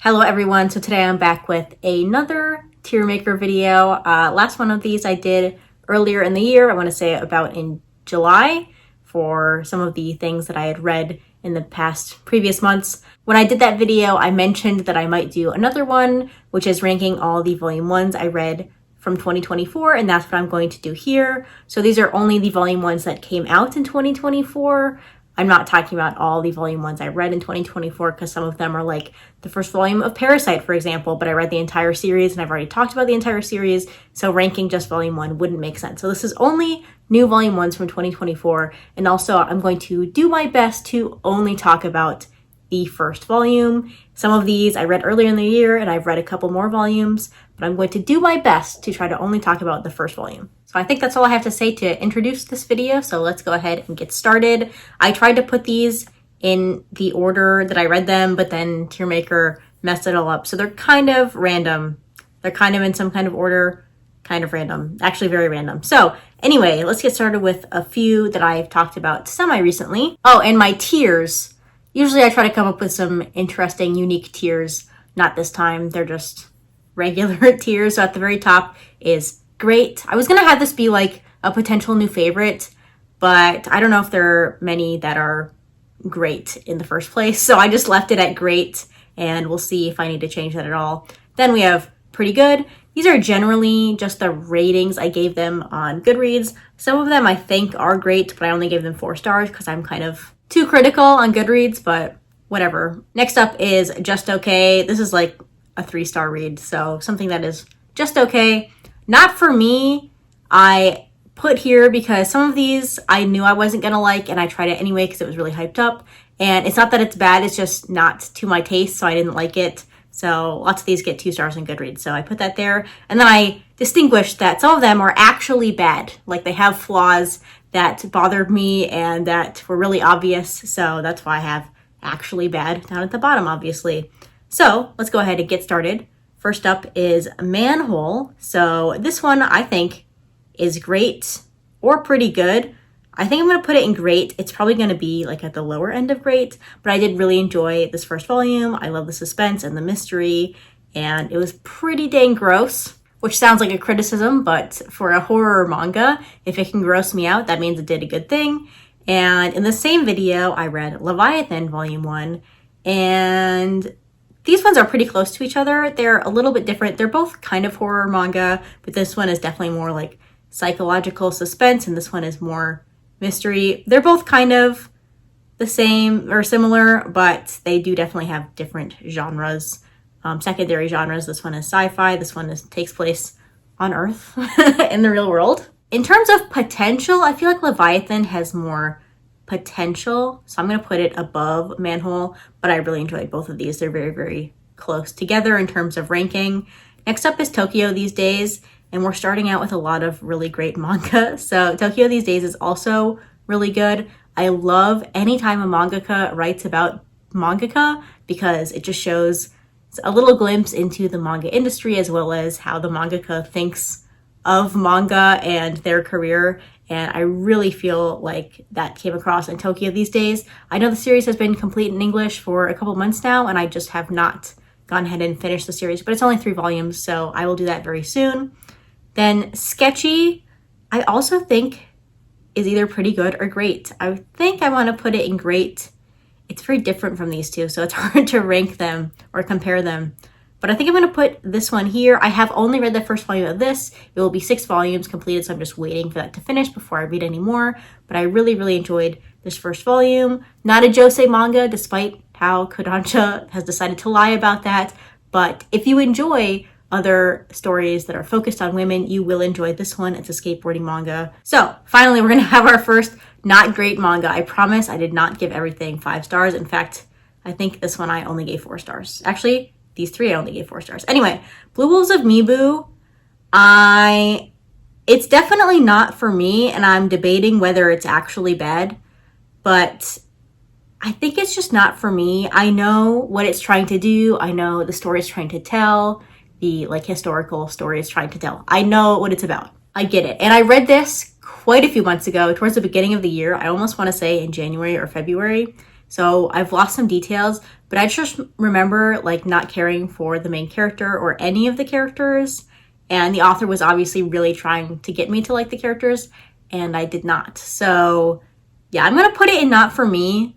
Hello everyone, so today I'm back with another tier maker video. Last one of these I did earlier in the year, I want to say about in July, for some of the things that I had read in the previous months. When I did that video, I mentioned that I might do another one, which is ranking all the volume 1s I read from 2024, and that's what I'm going to do here. So these are only the volume 1s that came out in 2024. I'm not talking about all the volume 1s I read in 2024 because some of them are like the first volume of Parasite, for example, but I read the entire series and I've already talked about the entire series, so ranking just volume 1 wouldn't make sense. So this is only new volume 1s from 2024, and also I'm going to do my best to only talk about the first volume. Some of these I read earlier in the year and I've read a couple more volumes, but I'm going to do my best to try to only talk about the first volume. So I think that's all I have to say to introduce this video, so let's go ahead and get started. I tried to put these in the order that I read them, but then TierMaker messed it all up. So they're kind of random. They're kind of in some kind of order, kind of random, actually very random. So anyway, let's get started with a few that I've talked about semi-recently. Oh, and my tiers. Usually I try to come up with some interesting, unique tiers. Not this time, they're just regular tiers. So at the very top is great. I was gonna have this be like a potential new favorite, but I don't know if there are many that are great in the first place. So I just left it at great, and we'll see if I need to change that at all. Then we have pretty good. These are generally just the ratings I gave them on Goodreads. Some of them I think are great, but I only gave them 4 stars because I'm kind of too critical on Goodreads, but whatever. Next up is just okay. This is like a 3-star read, so something that is just okay. Not for me. I put here because some of these I knew I wasn't gonna like, and I tried it anyway because it was really hyped up. And it's not that it's bad, it's just not to my taste, so I didn't like it. So lots of these get 2 stars on Goodreads, so I put that there. And then I distinguished that some of them are actually bad. Like they have flaws that bothered me and that were really obvious, so that's why I have actually bad down at the bottom, obviously. So let's go ahead and get started. First up is Manhole. So this one I think is great or pretty good. I think I'm going to put it in great. It's probably going to be like at the lower end of great, but I did really enjoy this first volume. I love the suspense and the mystery, and it was pretty dang gross, which sounds like a criticism, but for a horror manga, if it can gross me out, that means it did a good thing. And in the same video, I read Leviathan Volume 1, and these ones are pretty close to each other. They're a little bit different. They're both kind of horror manga, but this one is definitely more like psychological suspense, and this one is more mystery. They're both kind of the same or similar, but they do definitely have different genres. Secondary genres. This one is sci-fi. This one takes place on Earth in the real world. In terms of potential, I feel like Leviathan has more potential, so I'm going to put it above Manhole, but I really enjoyed both of these. They're very, very close together in terms of ranking. Next up is Tokyo These Days, and we're starting out with a lot of really great manga. So Tokyo These Days is also really good. I love anytime a mangaka writes about mangaka because it just shows a little glimpse into the manga industry as well as how the mangaka thinks of manga and their career. And I really feel like that came across in Tokyo These Days. I know the series has been complete in English for a couple months now, and I just have not gone ahead and finished the series, but it's only 3 volumes, so I will do that very soon. Then Sketchy, I also think is either pretty good or great. I think I want to put it in great. It's very different from these two, so it's hard to rank them or compare them. But I think I'm going to put this one here. I have only read the first volume of this. It will be 6 volumes completed, so I'm just waiting for that to finish before I read any more. But I really, really enjoyed this first volume. Not a josei manga, despite how Kodansha has decided to lie about that. But if you enjoy other stories that are focused on women, you will enjoy this one. It's a skateboarding manga. So finally, we're going to have our first not great manga. I promise I did not give everything 5 stars. In fact, I think this one I only gave 4 stars. Actually, these 3 I only gave 4 stars. Anyway, Blue Wolves of Mibu, it's definitely not for me, and I'm debating whether it's actually bad, but I think it's just not for me. I know what it's trying to do. I know the story it's trying to tell, the like historical story it's trying to tell. I know what it's about. I get it. And I read this quite a few months ago, towards the beginning of the year. I almost want to say in January or February. So I've lost some details, but I just remember like not caring for the main character or any of the characters. And the author was obviously really trying to get me to like the characters, and I did not. So yeah, I'm gonna put it in not for me,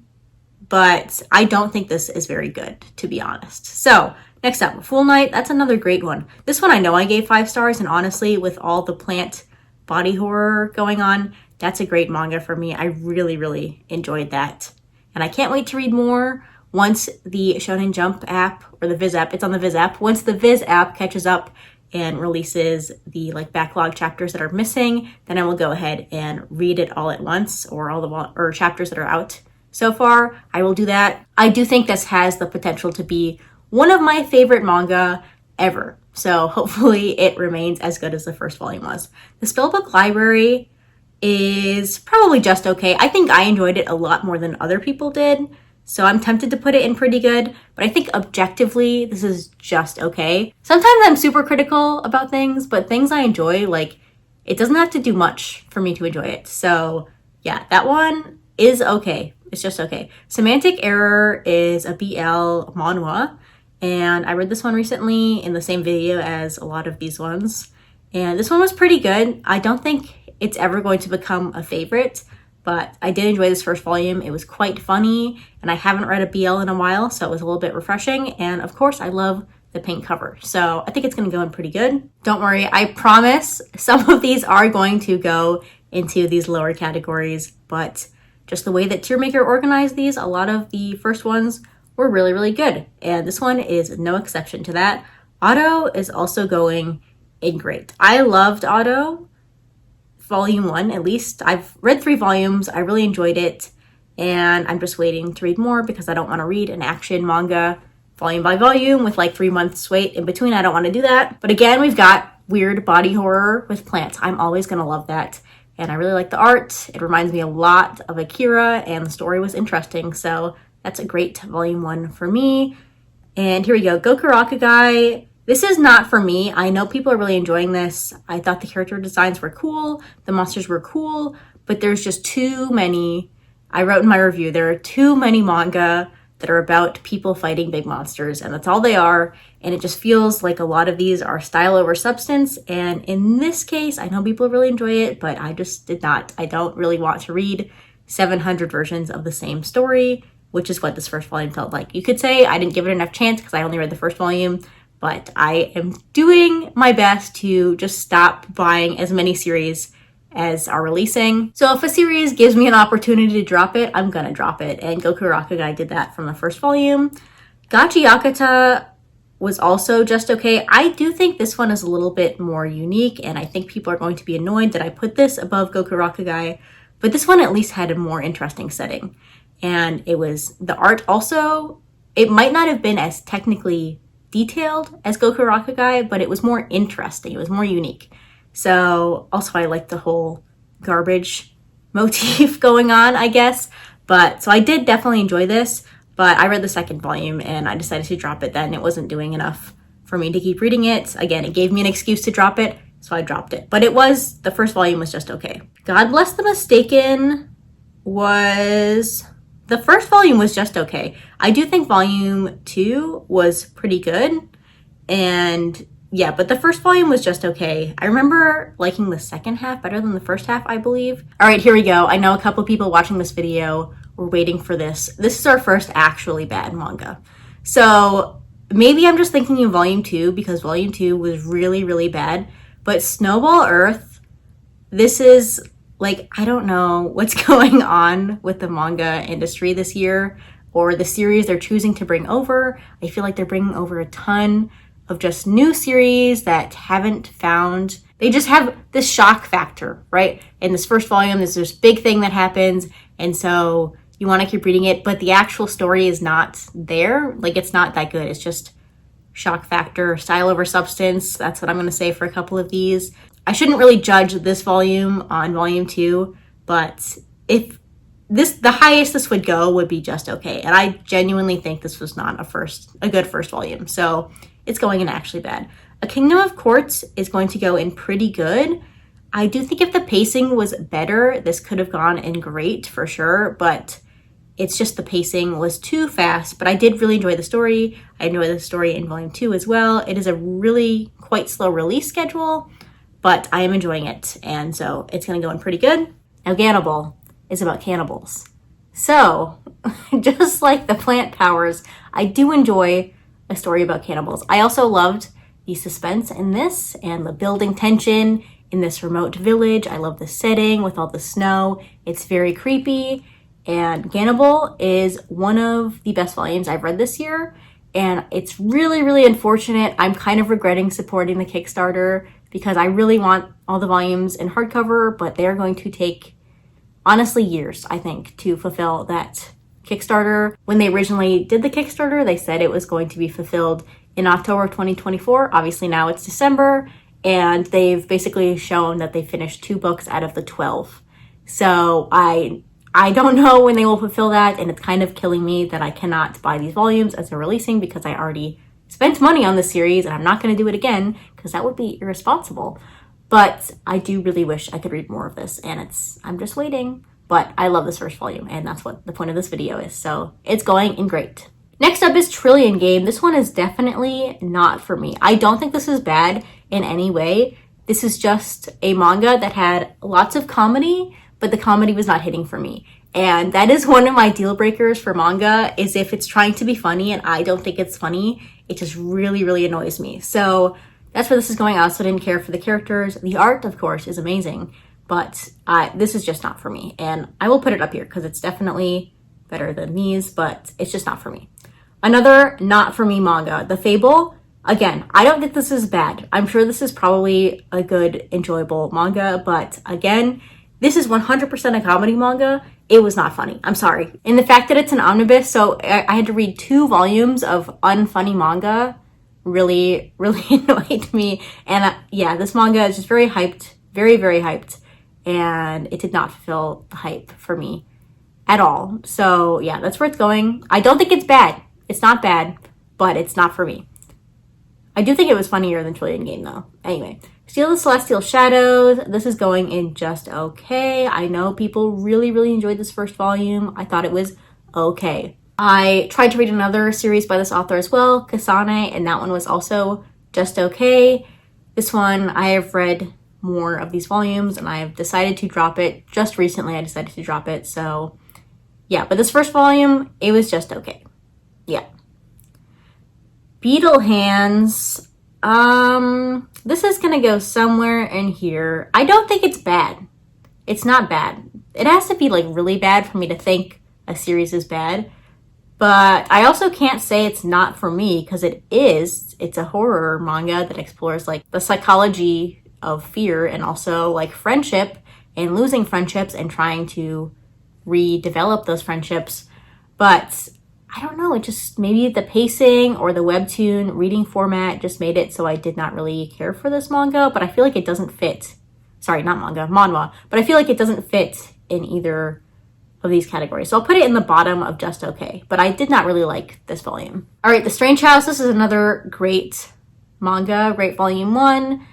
but I don't think this is very good, to be honest. So next up, Full Night. That's another great one. This one I know I gave 5 stars, and honestly, with all the plant body horror going on, that's a great manga for me. I really, really enjoyed that. And I can't wait to read more once the Shonen Jump app, or the Viz app, it's on the Viz app. Once the Viz app catches up and releases the like backlog chapters that are missing, then I will go ahead and read it all at once, or all the chapters that are out so far. I will do that. I do think this has the potential to be one of my favorite manga ever. So hopefully it remains as good as the first volume was. The Spellbook Library is probably just okay. I think I enjoyed it a lot more than other people did, so I'm tempted to put it in pretty good, but I think objectively this is just okay. Sometimes I'm super critical about things, but things I enjoy, like, it doesn't have to do much for me to enjoy it. So yeah, that one is okay. It's just okay. Semantic Error is a BL manhwa, and I read this one recently in the same video as a lot of these ones, and this one was pretty good. I don't think it's ever going to become a favorite, but I did enjoy this first volume. It was quite funny, and I haven't read a BL in a while, so it was a little bit refreshing. And of course, I love the pink cover, so I think it's going to go in pretty good. Don't worry, I promise some of these are going to go into these lower categories, but just the way that Tiermaker organized these, a lot of the first ones were really, really good, and this one is no exception to that. Auto is also going in great. I loved Auto. Volume 1, at least. I've read 3 volumes. I really enjoyed it, and I'm just waiting to read more because I don't want to read an action manga volume by volume with like 3 months wait in between. I don't want to do that. But again, we've got weird body horror with plants. I'm always going to love that, and I really like the art. It reminds me a lot of Akira, and the story was interesting, so that's a great volume 1 for me. And here we go, Goku Rakugai. This is not for me. I know people are really enjoying this. I thought the character designs were cool, the monsters were cool, but there's just too many. I wrote in my review, there are too many manga that are about people fighting big monsters, and that's all they are. And it just feels like a lot of these are style over substance. And in this case, I know people really enjoy it, but I just did not. I don't really want to read 700 versions of the same story, which is what this first volume felt like. You could say I didn't give it enough chance because I only read the first volume, but I am doing my best to just stop buying as many series as are releasing. So if a series gives me an opportunity to drop it, I'm gonna drop it. And Goku Rakugai did that from the first volume. Gachi Yakata was also just okay. I do think this one is a little bit more unique, and I think people are going to be annoyed that I put this above Goku Rakugai, but this one at least had a more interesting setting. And it was, the art also, it might not have been as technically detailed as Goku Rakugai, but it was more interesting. It was more unique. So also I like the whole garbage motif going on, I guess. But so I did definitely enjoy this, but I read the second volume and I decided to drop it then. It wasn't doing enough for me to keep reading it. Again, it gave me an excuse to drop it, so I dropped it. But it was, the first volume was just okay. God Bless the Mistaken was, the first volume was just okay. I do think volume 2 was pretty good. And yeah, but the first volume was just okay. I remember liking the second half better than the first half, I believe. All right, here we go. I know a couple people watching this video were waiting for this. This is our first actually bad manga. So maybe I'm just thinking of volume 2 because volume 2 was really, really bad. But Snowball Earth, this is like, I don't know what's going on with the manga industry this year or the series they're choosing to bring over. I feel like they're bringing over a ton of just new series that haven't found, they just have this shock factor, right? In this first volume, there's this big thing that happens, and so you want to keep reading it, but the actual story is not there. Like, it's not that good. It's just shock factor, style over substance. That's what I'm going to say for a couple of these. I shouldn't really judge this volume on volume 2, but if this, the highest this would go would be just okay. And I genuinely think this was not a good first volume. So it's going in actually bad. A Kingdom of Quartz is going to go in pretty good. I do think if the pacing was better, this could have gone in great for sure, but It's just the pacing was too fast, but I did really enjoy the story. I enjoyed the story in volume 2 as well. It is a really quite slow release schedule, but I am enjoying it, and so it's going to go in pretty good. Now, Cannibal is about cannibals. So, just like the plant powers, I do enjoy a story about cannibals. I also loved the suspense in this and the building tension in this remote village. I love the setting with all the snow. It's very creepy, and Cannibal is one of the best volumes I've read this year, and it's really, really unfortunate. I'm kind of regretting supporting the Kickstarter because I really want all the volumes in hardcover, but they're going to take, honestly, years, I think, to fulfill that Kickstarter. When they originally did the Kickstarter, they said it was going to be fulfilled in October of 2024. Obviously now it's December, and they've basically shown that they finished 2 books out of the 12. So I don't know when they will fulfill that, and it's kind of killing me that I cannot buy these volumes as they're releasing because I already spent money on the series, and I'm not going to do it again because that would be irresponsible. But I do really wish I could read more of this, and I'm just waiting. But I love this first volume, and that's what the point of this video is. So it's going in great. Next up is Trillion Game. This one is definitely not for me. I don't think this is bad in any way. This is just a manga that had lots of comedy, but the comedy was not hitting for me. And that is one of my deal breakers for manga, is if it's trying to be funny and I don't think it's funny, it just really, really annoys me. So that's where this is going. I also didn't care for the characters. The art, of course, is amazing, but this is just not for me. And I will put it up here because it's definitely better than these, but it's just not for me. Another not for me manga, The Fable. Again, I don't think this is bad. I'm sure this is probably a good, enjoyable manga, but again, this is 100% a comedy manga. It was not funny. I'm sorry. And the fact that it's an omnibus, so I had to read 2 volumes of unfunny manga, really, really annoyed me. And yeah, this manga is just very hyped, very, very hyped. And it did not fulfill the hype for me at all. So yeah, that's where it's going. I don't think it's bad. It's not bad, but it's not for me. I do think it was funnier than Trillion Game though. Anyway, Steal the Celestial Shadows. This is going in just okay. I know people really, really enjoyed this first volume. I thought it was okay. I tried to read another series by this author as well, Kasane, and that one was also just okay. This one, I have read more of these volumes and I have decided to drop it. Just recently I decided to drop it, so yeah. But this first volume, it was just okay. Yeah. Beetle Hands. This is gonna go somewhere in here. I don't think it's bad. It's not bad. It has to be like really bad for me to think a series is bad. But I also can't say it's not for me because it is. It's a horror manga that explores like the psychology of fear and also like friendship and losing friendships and trying to redevelop those friendships. But I don't know, it just, maybe the pacing or the webtoon reading format just made it so I did not really care for this manga, but I feel like it doesn't fit. Sorry, not manga, manhwa. But I feel like it doesn't fit in either of these categories. So I'll put it in the bottom of just okay, but I did not really like this volume. All right, The Strange House. This is another great manga, great volume 1.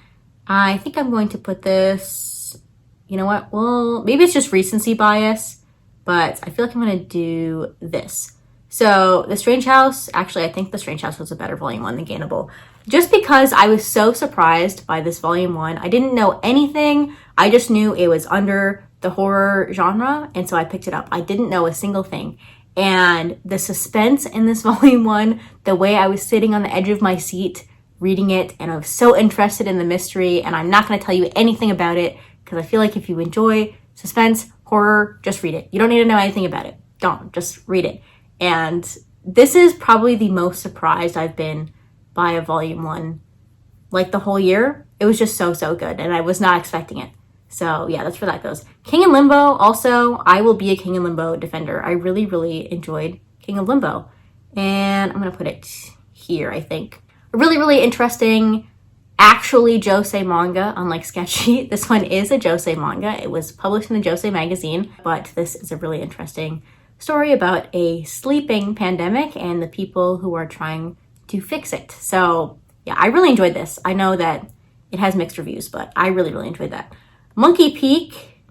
I think I'm going to put this, you know what? Well, maybe it's just recency bias, but I feel like I'm going to do this. So The Strange House, actually, I think The Strange House was a better volume 1 than Gainable. Just because I was so surprised by this volume 1. I didn't know anything. I just knew it was under the horror genre, and so I picked it up. I didn't know a single thing. And the suspense in this volume 1, the way I was sitting on the edge of my seat reading it, and I was so interested in the mystery, and I'm not going to tell you anything about it because I feel like if you enjoy suspense, horror, just read it. You don't need to know anything about it. Don't, just read it. And this is probably the most surprised I've been by a volume 1 like the whole year. It was just so, so good, and I was not expecting it. So yeah, that's where that goes. King in Limbo, also, I will be a King in Limbo defender. I really, really enjoyed King of Limbo. And I'm going to put it here, I think. A really, really interesting, actually josei manga, unlike Sketchy. This one is a josei manga. It was published in the Josei magazine, but this is a really interesting story about a sleeping pandemic and the people who are trying to fix it. So yeah, I really enjoyed this. I know that it has mixed reviews, but I really, really enjoyed that. Monkey Peak.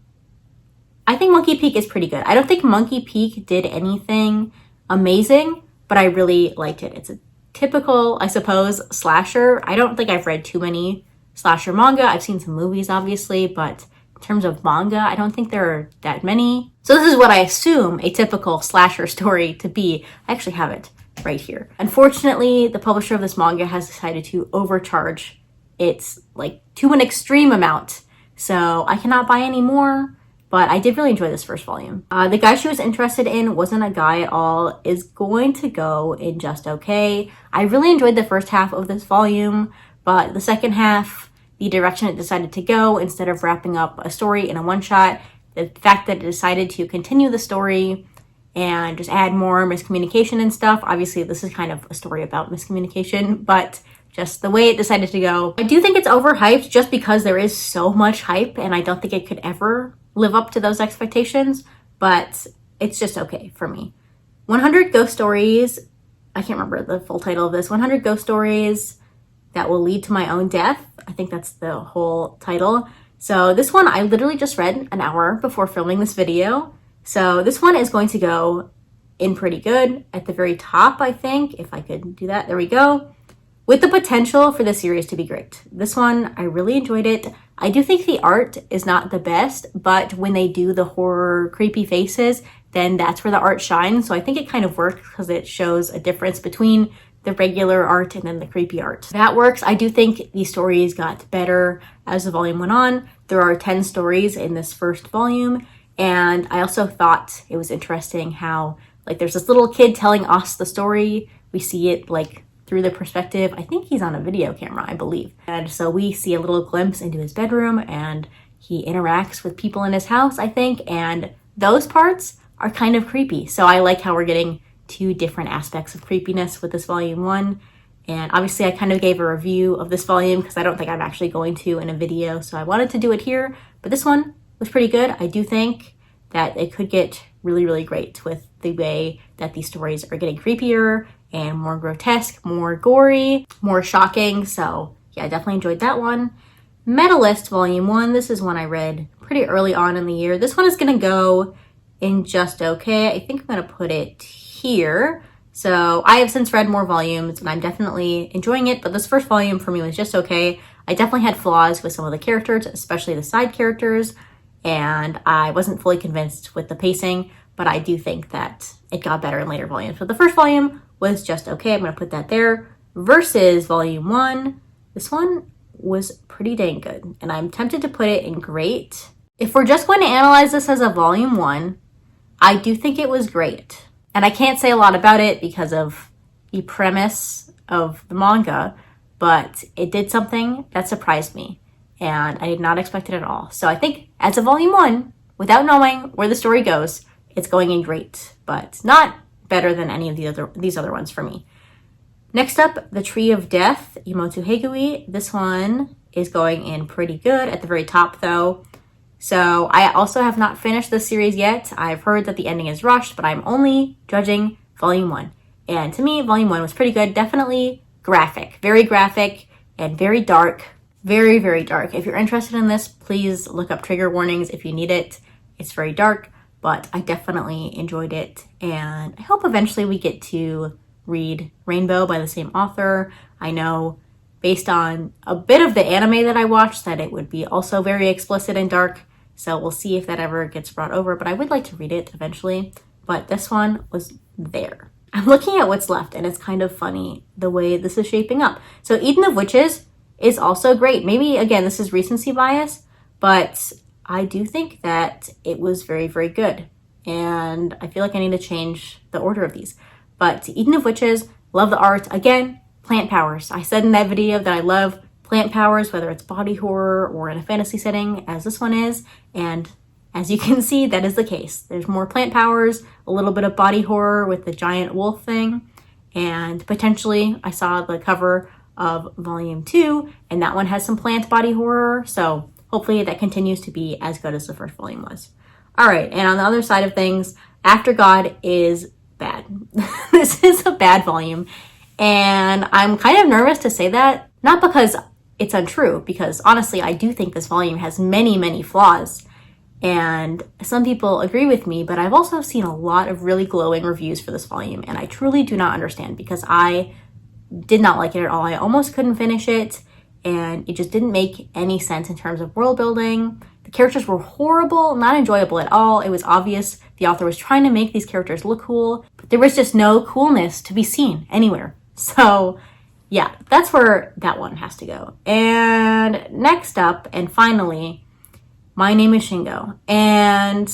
I think Monkey Peak is pretty good. I don't think Monkey Peak did anything amazing, but I really liked it. It's a typical, I suppose, slasher. I don't think I've read too many slasher manga. I've seen some movies, obviously, but in terms of manga, I don't think there are that many. So this is what I assume a typical slasher story to be. I actually have it right here. Unfortunately, the publisher of this manga has decided to overcharge its like to an extreme amount. So I cannot buy any more, but I did really enjoy this first volume. The guy she was interested in wasn't a guy at all, is going to go in just okay. I really enjoyed the first half of this volume, but the second half, the direction it decided to go, instead of wrapping up a story in a one-shot, the fact that it decided to continue the story and just add more miscommunication and stuff. Obviously, this is kind of a story about miscommunication, but just the way it decided to go. I do think it's overhyped just because there is so much hype, and I don't think it could ever live up to those expectations, but it's just okay for me. 100 Ghost Stories, I can't remember the full title of this, 100 Ghost Stories That Will Lead to My Own Death. I think that's the whole title. So this one I literally just read an hour before filming this video. So this one is going to go in pretty good at the very top, I think, if I could do that. There we go. With the potential for the series to be great. This one, I really enjoyed it. I do think the art is not the best, but when they do the horror creepy faces, then that's where the art shines. So I think it kind of works because it shows a difference between the regular art and then the creepy art. That works. I do think the stories got better as the volume went on. There are 10 stories in this first volume, and I also thought it was interesting how like there's this little kid telling us the story. We see it like through the perspective, I think he's on a video camera, I believe. And so we see a little glimpse into his bedroom, and he interacts with people in his house, I think, and those parts are kind of creepy. So I like how we're getting two different aspects of creepiness with this volume 1. And obviously I kind of gave a review of this volume because I don't think I'm actually going to in a video, so I wanted to do it here. But this one was pretty good. I do think that it could get really, really great with the way that these stories are getting creepier and more grotesque, more gory, more shocking. So yeah, I definitely enjoyed that one. Medalist Volume 1. This is one I read pretty early on in the year. This one is going to go in just okay. I think I'm going to put it here. So I have since read more volumes and I'm definitely enjoying it, but this first volume for me was just okay. I definitely had flaws with some of the characters, especially the side characters, and I wasn't fully convinced with the pacing, but I do think that it got better in later volumes. So the first volume was just okay. I'm going to put that there. Versus Volume 1. This one was pretty dang good, and I'm tempted to put it in great. If we're just going to analyze this as a Volume 1, I do think it was great. And I can't say a lot about it because of the premise of the manga, but it did something that surprised me, and I did not expect it at all. So I think as a Volume 1, without knowing where the story goes, it's going in great, but not better than any of these other ones for me. Next up, The Tree of Death, Imoto Hegui. This one is going in pretty good at the very top though. So I also have not finished this series yet. I've heard that the ending is rushed, but I'm only judging Volume 1. And to me, Volume 1 was pretty good. Definitely graphic, and very dark. Very, very dark. If you're interested in this, please look up trigger warnings if you need it. It's very dark, but I definitely enjoyed it. And I hope eventually we get to read Rainbow by the same author. I know based on a bit of the anime that I watched that it would be also very explicit and dark. So we'll see if that ever gets brought over, but I would like to read it eventually. But this one was there. I'm looking at what's left, and it's kind of funny the way this is shaping up. So Eden of Witches is also great. Maybe, again, this is recency bias, but I do think that it was very, very good. And I feel like I need to change the order of these. But Eden of Witches, love the art. Again, plant powers. I said in that video that I love plant powers, whether it's body horror or in a fantasy setting, as this one is. And as you can see, that is the case. There's more plant powers, a little bit of body horror with the giant wolf thing. And potentially, I saw the cover of Volume 2, and that one has some plant body horror. So hopefully that continues to be as good as the first volume was. All right, and on the other side of things, After God is bad. This is a bad volume. And I'm kind of nervous to say that, not because it's untrue, because honestly, I do think this volume has many, many flaws. And some people agree with me, but I've also seen a lot of really glowing reviews for this volume, and I truly do not understand because I did not like it at all. I almost couldn't finish it, and it just didn't make any sense in terms of world building. The characters were horrible, not enjoyable at all. It was obvious the author was trying to make these characters look cool, but there was just no coolness to be seen anywhere. So yeah, that's where that one has to go. And next up, and finally, My Name is Shingo. And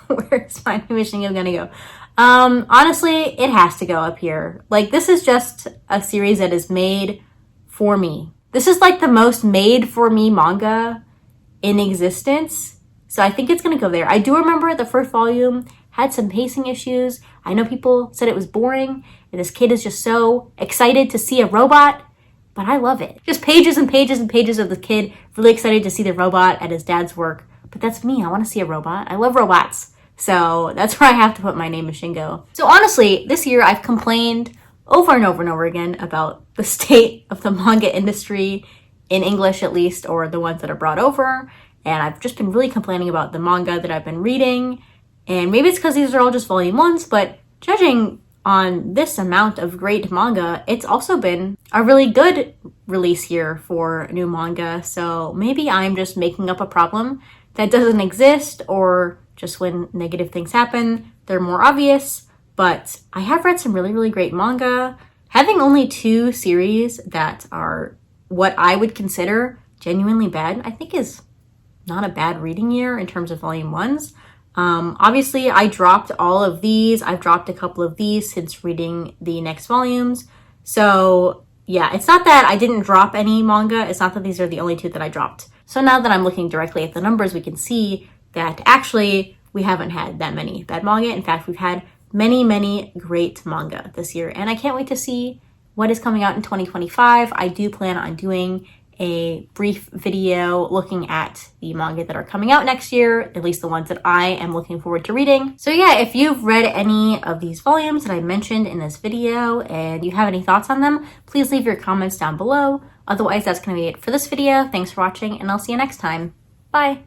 where's My Name is Shingo gonna go? Honestly, it has to go up here. Like, this is just a series that is made for me. This is like the most made for me manga in existence. So I think it's gonna go there. I do remember the first volume had some pacing issues. I know people said it was boring, and this kid is just so excited to see a robot, but I love it. Just pages and pages and pages of the kid really excited to see the robot at his dad's work. But that's me. I want to see a robot. I love robots. So that's where I have to put My Name is Shingo. So honestly, this year I've complained over and over and over again about the state of the manga industry, in English at least, or the ones that are brought over. And I've just been really complaining about the manga that I've been reading. And maybe it's because these are all just volume ones, but judging on this amount of great manga, it's also been a really good release year for new manga. So maybe I'm just making up a problem that doesn't exist, or just when negative things happen, they're more obvious. But I have read some really, really great manga. Having only 2 series that are what I would consider genuinely bad, I think is not a bad reading year in terms of volume 1s. Obviously, I dropped all of these. I've dropped a couple of these since reading the next volumes. So yeah, it's not that I didn't drop any manga. It's not that these are the only 2 that I dropped. So now that I'm looking directly at the numbers, we can see that actually we haven't had that many bad manga. In fact, we've had many, many great manga this year. And I can't wait to see what is coming out in 2025. I do plan on doing a brief video looking at the manga that are coming out next year, at least the ones that I am looking forward to reading. So yeah, if you've read any of these volumes that I mentioned in this video and you have any thoughts on them, please leave your comments down below. Otherwise, that's going to be it for this video. Thanks for watching, and I'll see you next time. Bye!